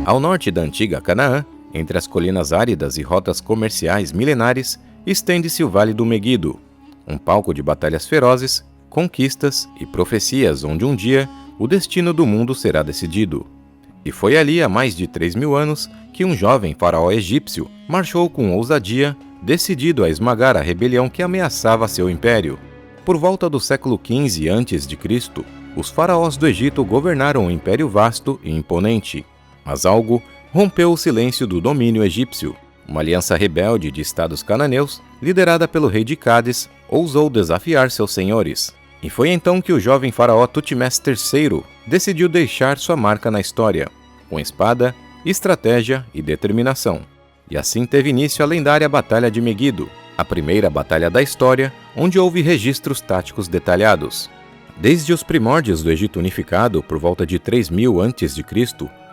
Ao norte da antiga Canaã, entre as colinas áridas e rotas comerciais milenares, estende-se o Vale do Meguido, um palco de batalhas ferozes, conquistas e profecias onde um dia o destino do mundo será decidido. E foi ali há mais de 3.000 anos que um jovem faraó egípcio marchou com ousadia, decidido a esmagar a rebelião que ameaçava seu império. Por volta do século XV a.C., os faraós do Egito governaram um império vasto e imponente. Mas algo rompeu o silêncio do domínio egípcio. Uma aliança rebelde de estados cananeus, liderada pelo rei de Cádiz, ousou desafiar seus senhores. E foi então que o jovem faraó Tutmés III decidiu deixar sua marca na história, com espada, estratégia e determinação. E assim teve início a lendária Batalha de Meguido, a primeira batalha da história, onde houve registros táticos detalhados. Desde os primórdios do Egito unificado, por volta de 3000 a.C.,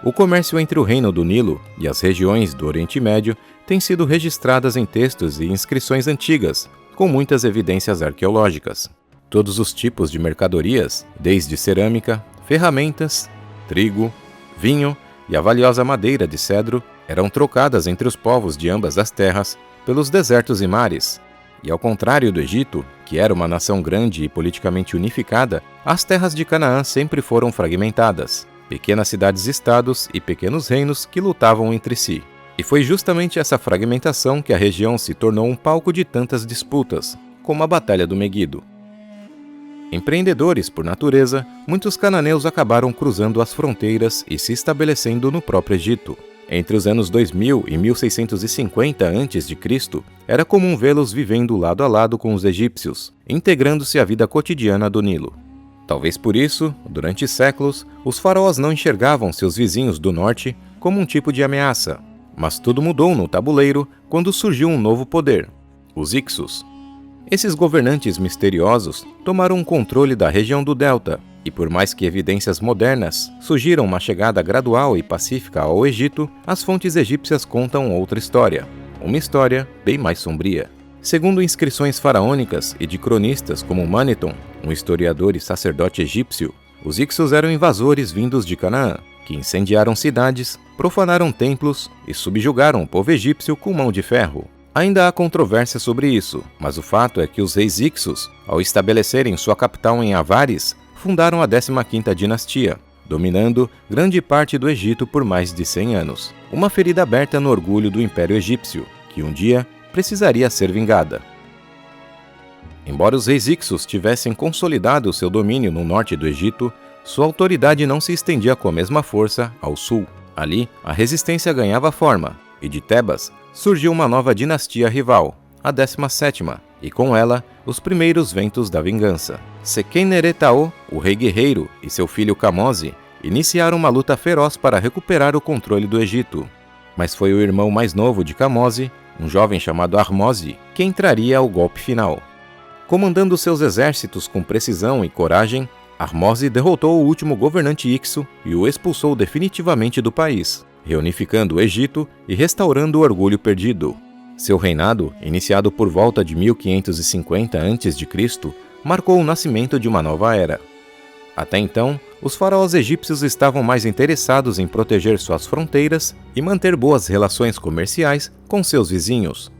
o comércio entre o Reino do Nilo e as regiões do Oriente Médio tem sido registradas em textos e inscrições antigas, com muitas evidências arqueológicas. Todos os tipos de mercadorias, desde cerâmica, ferramentas, trigo, vinho e a valiosa madeira de cedro, eram trocadas entre os povos de ambas as terras pelos desertos e mares. E ao contrário do Egito, que era uma nação grande e politicamente unificada, as terras de Canaã sempre foram fragmentadas, pequenas cidades-estados e pequenos reinos que lutavam entre si. E foi justamente essa fragmentação que a região se tornou um palco de tantas disputas, como a Batalha do Meguido. Empreendedores por natureza, muitos cananeus acabaram cruzando as fronteiras e se estabelecendo no próprio Egito. Entre os anos 2000 e 1650 a.C., era comum vê-los vivendo lado a lado com os egípcios, integrando-se à vida cotidiana do Nilo. Talvez por isso, durante séculos, os faraós não enxergavam seus vizinhos do norte como um tipo de ameaça. Mas tudo mudou no tabuleiro quando surgiu um novo poder, os Ixos. Esses governantes misteriosos tomaram o controle da região do Delta, e por mais que evidências modernas sugiram uma chegada gradual e pacífica ao Egito, as fontes egípcias contam outra história, uma história bem mais sombria. Segundo inscrições faraônicas e de cronistas como Maneton, um historiador e sacerdote egípcio, os Ixos eram invasores vindos de Canaã, que incendiaram cidades, profanaram templos e subjugaram o povo egípcio com mão de ferro. Ainda há controvérsia sobre isso, mas o fato é que os reis Ixos, ao estabelecerem sua capital em Avares, fundaram a 15ª dinastia, dominando grande parte do Egito por mais de 100 anos. Uma ferida aberta no orgulho do Império Egípcio, que um dia precisaria ser vingada. Embora os reis Ixos tivessem consolidado seu domínio no norte do Egito, sua autoridade não se estendia com a mesma força ao sul. Ali, a resistência ganhava forma, e de Tebas surgiu uma nova dinastia rival, a 17ª, e com ela, os primeiros ventos da vingança. Seqenenre-Tao, o rei guerreiro, e seu filho Camose iniciaram uma luta feroz para recuperar o controle do Egito. Mas foi o irmão mais novo de Camose, um jovem chamado Ahmose, que entraria ao golpe final. Comandando seus exércitos com precisão e coragem, Ahmose derrotou o último governante Ixo e o expulsou definitivamente do país, reunificando o Egito e restaurando o orgulho perdido. Seu reinado, iniciado por volta de 1550 a.C., marcou o nascimento de uma nova era. Até então, os faraós egípcios estavam mais interessados em proteger suas fronteiras e manter boas relações comerciais com seus vizinhos.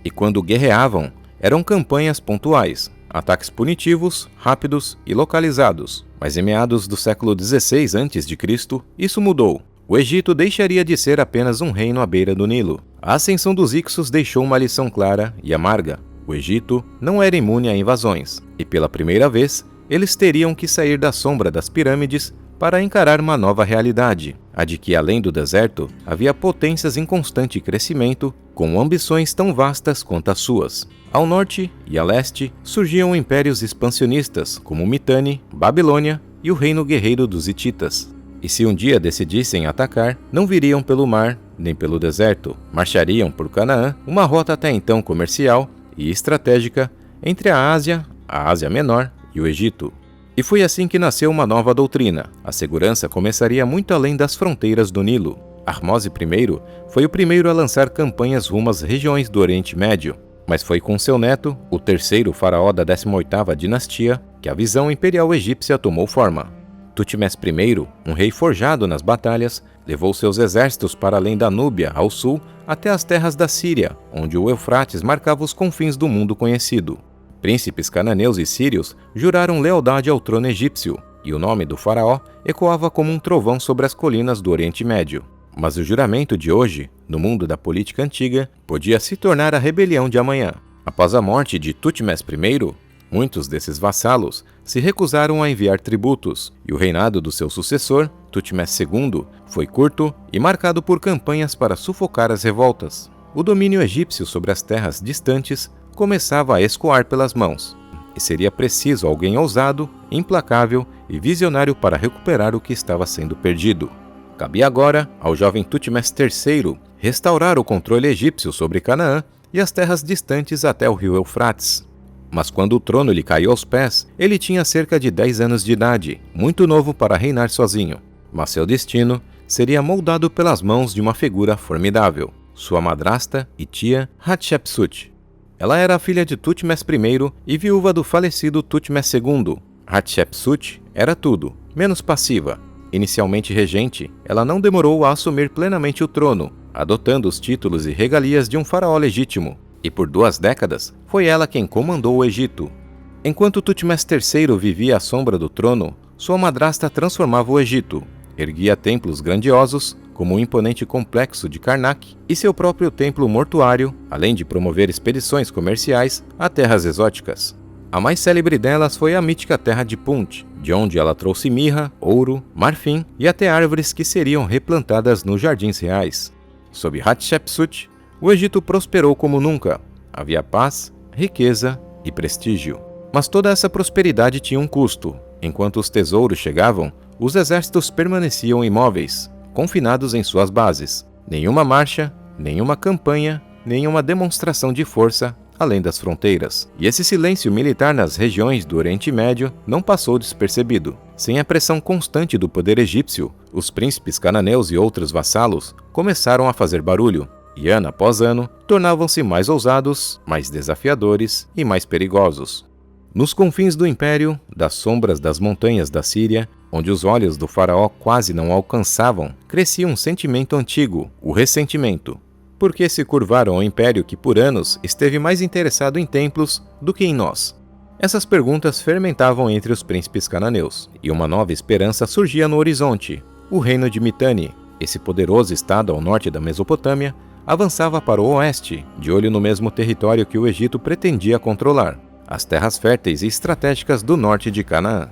E quando guerreavam, eram campanhas pontuais, ataques punitivos, rápidos e localizados. Mas em meados do século XVI a.C., isso mudou. O Egito deixaria de ser apenas um reino à beira do Nilo. A ascensão dos Ixos deixou uma lição clara e amarga. O Egito não era imune a invasões, e pela primeira vez, eles teriam que sair da sombra das pirâmides para encarar uma nova realidade, a de que, além do deserto, havia potências em constante crescimento, com ambições tão vastas quanto as suas. Ao norte e a leste, surgiam impérios expansionistas, como Mitanni, Babilônia e o reino guerreiro dos Hititas. E se um dia decidissem atacar, não viriam pelo mar, nem pelo deserto. Marchariam por Canaã, uma rota até então comercial e estratégica entre a Ásia Menor e o Egito. E foi assim que nasceu uma nova doutrina. A segurança começaria muito além das fronteiras do Nilo. Ahmose I foi o primeiro a lançar campanhas rumo às regiões do Oriente Médio. Mas foi com seu neto, o terceiro faraó da 18ª dinastia, que a visão imperial egípcia tomou forma. Tutmés I, um rei forjado nas batalhas, levou seus exércitos para além da Núbia, ao sul, até as terras da Síria, onde o Eufrates marcava os confins do mundo conhecido. Príncipes cananeus e sírios juraram lealdade ao trono egípcio, e o nome do faraó ecoava como um trovão sobre as colinas do Oriente Médio. Mas o juramento de hoje, no mundo da política antiga, podia se tornar a rebelião de amanhã. Após a morte de Tutmés I, muitos desses vassalos se recusaram a enviar tributos, e o reinado do seu sucessor, Tutmés II, foi curto e marcado por campanhas para sufocar as revoltas. O domínio egípcio sobre as terras distantes começava a escoar pelas mãos, e seria preciso alguém ousado, implacável e visionário para recuperar o que estava sendo perdido. Cabia agora ao jovem Tutmés III restaurar o controle egípcio sobre Canaã e as terras distantes até o rio Eufrates. Mas quando o trono lhe caiu aos pés, ele tinha cerca de 10 anos de idade, muito novo para reinar sozinho. Mas seu destino seria moldado pelas mãos de uma figura formidável, sua madrasta e tia Hatshepsut. Ela era a filha de Tutmés I e viúva do falecido Tutmés II. Hatshepsut era tudo, menos passiva. Inicialmente regente, ela não demorou a assumir plenamente o trono, adotando os títulos e regalias de um faraó legítimo. E por 2 décadas, foi ela quem comandou o Egito. Enquanto Tutmés III vivia à sombra do trono, sua madrasta transformava o Egito, erguia templos grandiosos, como o imponente complexo de Karnak, e seu próprio templo mortuário, além de promover expedições comerciais a terras exóticas. A mais célebre delas foi a mítica terra de Punt, de onde ela trouxe mirra, ouro, marfim e até árvores que seriam replantadas nos jardins reais. Sob Hatshepsut, o Egito prosperou como nunca. Havia paz, riqueza e prestígio. Mas toda essa prosperidade tinha um custo. Enquanto os tesouros chegavam, os exércitos permaneciam imóveis, confinados em suas bases. Nenhuma marcha, nenhuma campanha, nenhuma demonstração de força além das fronteiras. E esse silêncio militar nas regiões do Oriente Médio não passou despercebido. Sem a pressão constante do poder egípcio, os príncipes cananeus e outros vassalos começaram a fazer barulho. E ano após ano, tornavam-se mais ousados, mais desafiadores e mais perigosos. Nos confins do império, das sombras das montanhas da Síria, onde os olhos do faraó quase não alcançavam, crescia um sentimento antigo, o ressentimento. Por que se curvaram ao império que por anos esteve mais interessado em templos do que em nós? Essas perguntas fermentavam entre os príncipes cananeus, e uma nova esperança surgia no horizonte. O reino de Mitanni, esse poderoso estado ao norte da Mesopotâmia, avançava para o oeste, de olho no mesmo território que o Egito pretendia controlar, as terras férteis e estratégicas do norte de Canaã.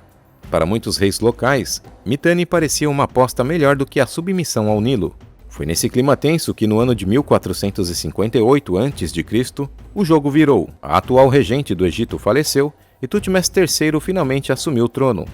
Para muitos reis locais, Mitanni parecia uma aposta melhor do que a submissão ao Nilo. Foi nesse clima tenso que no ano de 1458 a.C., o jogo virou. A atual regente do Egito faleceu e Tutmés III finalmente assumiu o trono.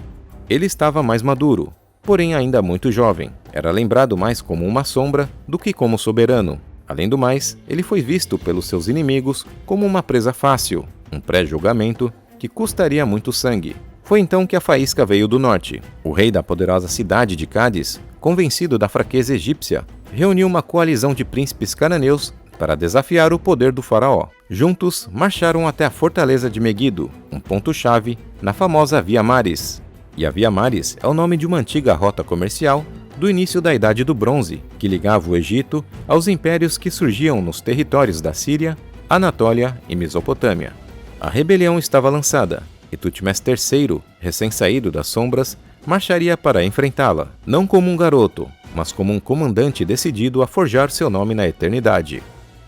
Ele estava mais maduro, porém ainda muito jovem. Era lembrado mais como uma sombra do que como soberano. Além do mais, ele foi visto pelos seus inimigos como uma presa fácil, um pré-julgamento que custaria muito sangue. Foi então que a faísca veio do norte. O rei da poderosa cidade de Cádiz, convencido da fraqueza egípcia, reuniu uma coalizão de príncipes cananeus para desafiar o poder do faraó. Juntos, marcharam até a fortaleza de Meguido, um ponto-chave na famosa Via Maris. E a Via Maris é o nome de uma antiga rota comercial do início da Idade do Bronze, que ligava o Egito aos impérios que surgiam nos territórios da Síria, Anatólia e Mesopotâmia. A rebelião estava lançada, e Tutmés III, recém-saído das sombras, marcharia para enfrentá-la, não como um garoto, mas como um comandante decidido a forjar seu nome na eternidade.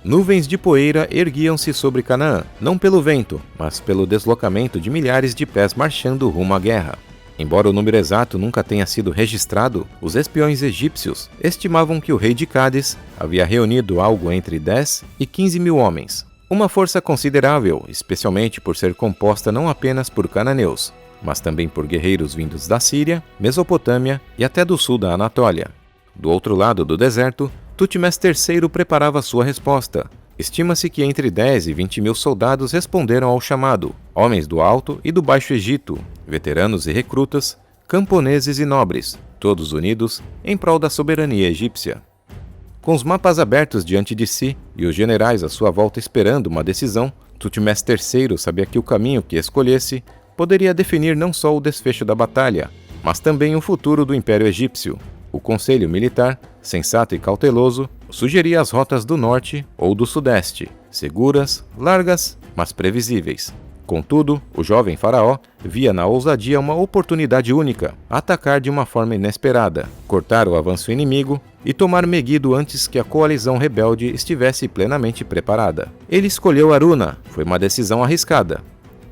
Nuvens de poeira erguiam-se sobre Canaã, não pelo vento, mas pelo deslocamento de milhares de pés marchando rumo à guerra. Embora o número exato nunca tenha sido registrado, os espiões egípcios estimavam que o rei de Cádiz havia reunido algo entre 10 e 15 mil homens. Uma força considerável, especialmente por ser composta não apenas por cananeus, mas também por guerreiros vindos da Síria, Mesopotâmia e até do sul da Anatólia. Do outro lado do deserto, Tutmés III preparava sua resposta. Estima-se que entre 10 e 20 mil soldados responderam ao chamado, homens do Alto e do Baixo Egito, veteranos e recrutas, camponeses e nobres, todos unidos em prol da soberania egípcia. Com os mapas abertos diante de si e os generais à sua volta esperando uma decisão, Tutmés III sabia que o caminho que escolhesse poderia definir não só o desfecho da batalha, mas também o futuro do Império Egípcio. O Conselho Militar, sensato e cauteloso, sugeria as rotas do norte ou do sudeste, seguras, largas, mas previsíveis. Contudo, o jovem faraó via na ousadia uma oportunidade única: atacar de uma forma inesperada, cortar o avanço inimigo e tomar Meguido antes que a coalizão rebelde estivesse plenamente preparada. Ele escolheu Aruna, foi uma decisão arriscada.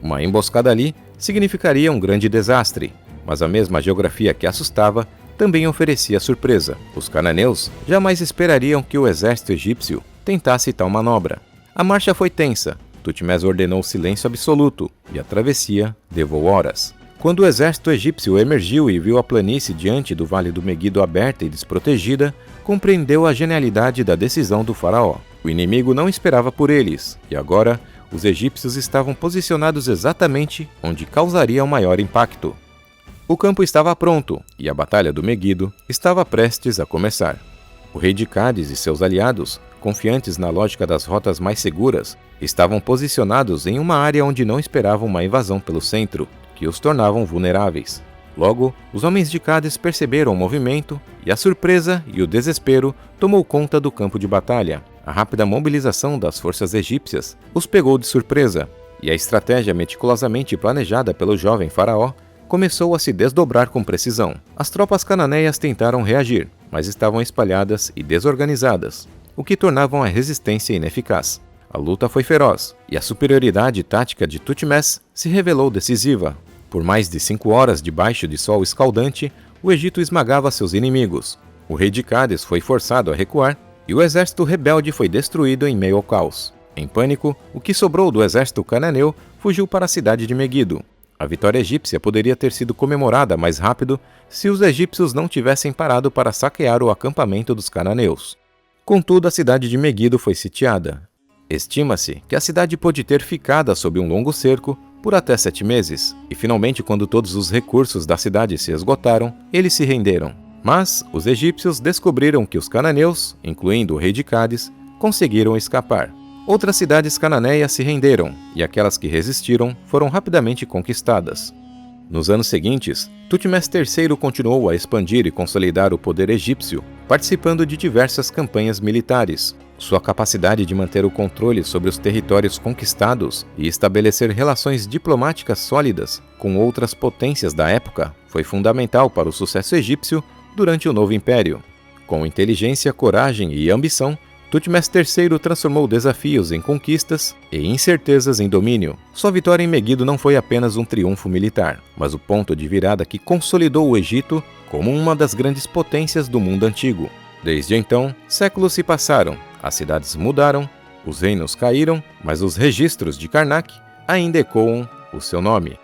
Uma emboscada ali significaria um grande desastre, mas a mesma geografia que assustava também oferecia surpresa. Os cananeus jamais esperariam que o exército egípcio tentasse tal manobra. A marcha foi tensa. Tutmés ordenou silêncio absoluto e a travessia levou horas. Quando o exército egípcio emergiu e viu a planície diante do Vale do Meguido aberta e desprotegida, compreendeu a genialidade da decisão do faraó. O inimigo não esperava por eles, e agora os egípcios estavam posicionados exatamente onde causaria o maior impacto. O campo estava pronto, e a Batalha do Meguido estava prestes a começar. O rei de Cádiz e seus aliados, confiantes na lógica das rotas mais seguras, estavam posicionados em uma área onde não esperavam uma invasão pelo centro, que os tornavam vulneráveis. Logo, os homens de Cádiz perceberam o movimento, e a surpresa e o desespero tomou conta do campo de batalha. A rápida mobilização das forças egípcias os pegou de surpresa, e a estratégia meticulosamente planejada pelo jovem faraó começou a se desdobrar com precisão. As tropas cananeias tentaram reagir, mas estavam espalhadas e desorganizadas, o que tornavam a resistência ineficaz. A luta foi feroz, e a superioridade tática de Tutmés se revelou decisiva. Por mais de 5 horas debaixo de sol escaldante, o Egito esmagava seus inimigos. O rei de Cádiz foi forçado a recuar, e o exército rebelde foi destruído em meio ao caos. Em pânico, o que sobrou do exército cananeu fugiu para a cidade de Meguido. A vitória egípcia poderia ter sido comemorada mais rápido se os egípcios não tivessem parado para saquear o acampamento dos cananeus. Contudo, a cidade de Meguido foi sitiada. Estima-se que a cidade pôde ter ficado sob um longo cerco por até 7 meses, e finalmente, quando todos os recursos da cidade se esgotaram, eles se renderam. Mas os egípcios descobriram que os cananeus, incluindo o rei de Cádiz, conseguiram escapar. Outras cidades cananeias se renderam, e aquelas que resistiram foram rapidamente conquistadas. Nos anos seguintes, Tutmés III continuou a expandir e consolidar o poder egípcio, participando de diversas campanhas militares. Sua capacidade de manter o controle sobre os territórios conquistados e estabelecer relações diplomáticas sólidas com outras potências da época foi fundamental para o sucesso egípcio durante o novo império. Com inteligência, coragem e ambição, Tutmés III transformou desafios em conquistas e incertezas em domínio. Sua vitória em Meguido não foi apenas um triunfo militar, mas o ponto de virada que consolidou o Egito como uma das grandes potências do mundo antigo. Desde então, séculos se passaram, as cidades mudaram, os reinos caíram, mas os registros de Karnak ainda ecoam o seu nome.